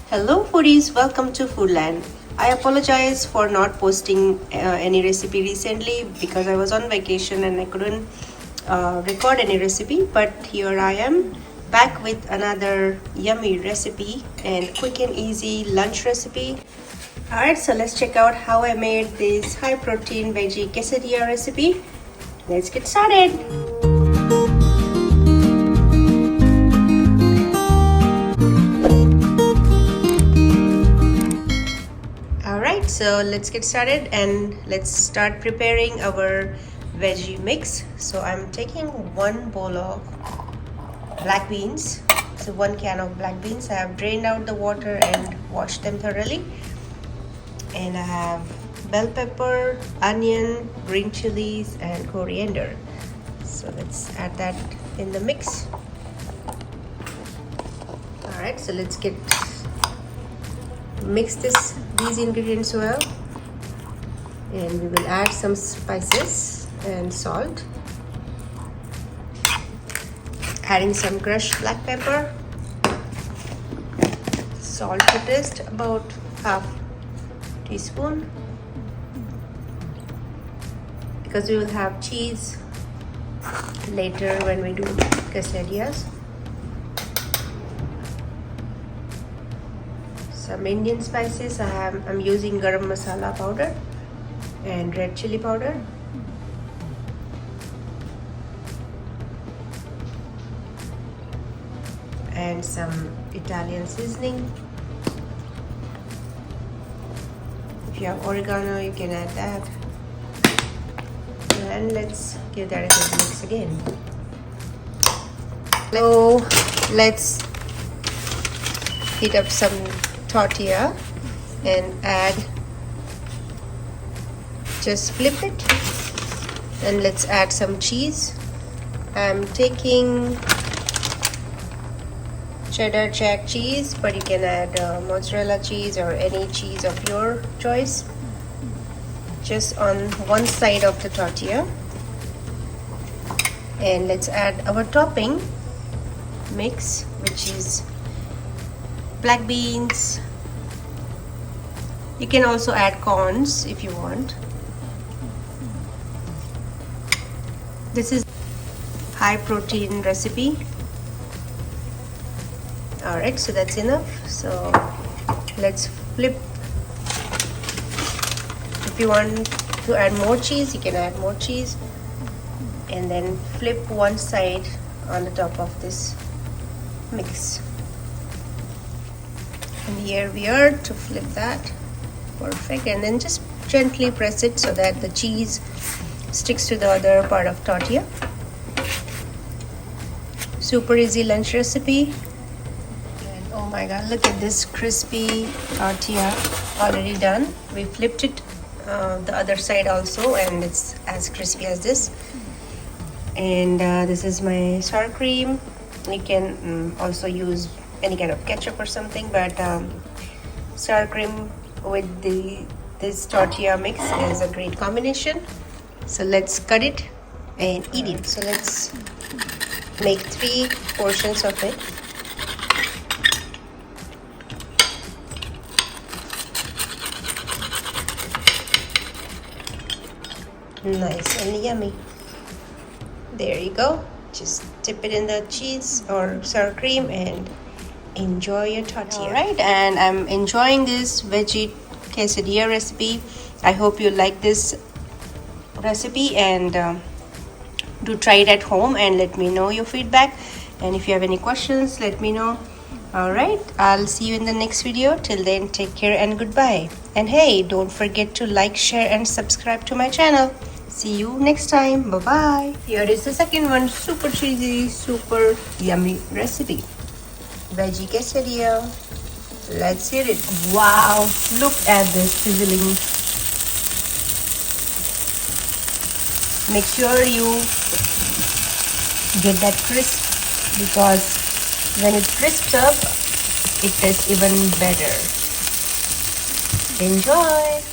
Hello foodies, welcome to Foodland. I apologize for not posting any recipe recently because I was on vacation and I couldn't record any recipe, but here I am back with another yummy recipe and quick and easy lunch recipe. Alright, so let's check out how I made this high protein veggie quesadilla recipe. Let's get started. Alright, so let's get started and let's start preparing our veggie mix. So I'm taking one bowl of black beans. So 1 can of black beans. I have drained out the water and washed them thoroughly. And I have bell pepper, onion, green chilies and coriander. So let's add that in the mix. Alright, so let's mix these ingredients well, and we will add some spices and salt, adding some crushed black pepper, salt to taste, about half teaspoon, because we will have cheese later when we do quesadillas. Some Indian spices. I'm using Garam masala powder and red chili powder. And some Italian seasoning. If you have oregano, you can add that. And let's give that a good mix again. So let's heat up some tortilla and just flip it, and let's add some cheese. I'm taking cheddar jack cheese, but you can add mozzarella cheese or any cheese of your choice, just on one side of the tortilla. And let's add our topping mix, which is black beans. You can also add corns if you want. This is high protein recipe. Alright, so that's enough. So let's flip. If you want to add more cheese, you can add more cheese, and then flip one side on the top of this mix. And here we are to flip that. Perfect. And then just gently press it so that the cheese sticks to the other part of tortilla. Super easy lunch recipe. And oh my god, look at this crispy tortilla already done. We flipped it the other side also, and it's as crispy as this. And this is my sour cream. You can also use any kind of ketchup or something, but sour cream with this tortilla mix is a great combination. So let's cut it and eat it. So let's make 3 portions of it. Nice and yummy. There you go. Just dip it in the cheese or sour cream and enjoy your tortilla. Alright, and I'm enjoying this veggie quesadilla recipe. I hope you like this recipe, and do try it at home and let me know your feedback. And if you have any questions, let me know. Alright, I'll see you in the next video. Till then, take care and goodbye. And hey, don't forget to like, share and subscribe to my channel. See you next time. Bye bye. Here is the second one. Super cheesy, super yummy recipe. Veggie quesadilla. Let's hear it. Wow, look at this sizzling. Make sure you get that crisp, because when it crisps up, it tastes even better. Enjoy.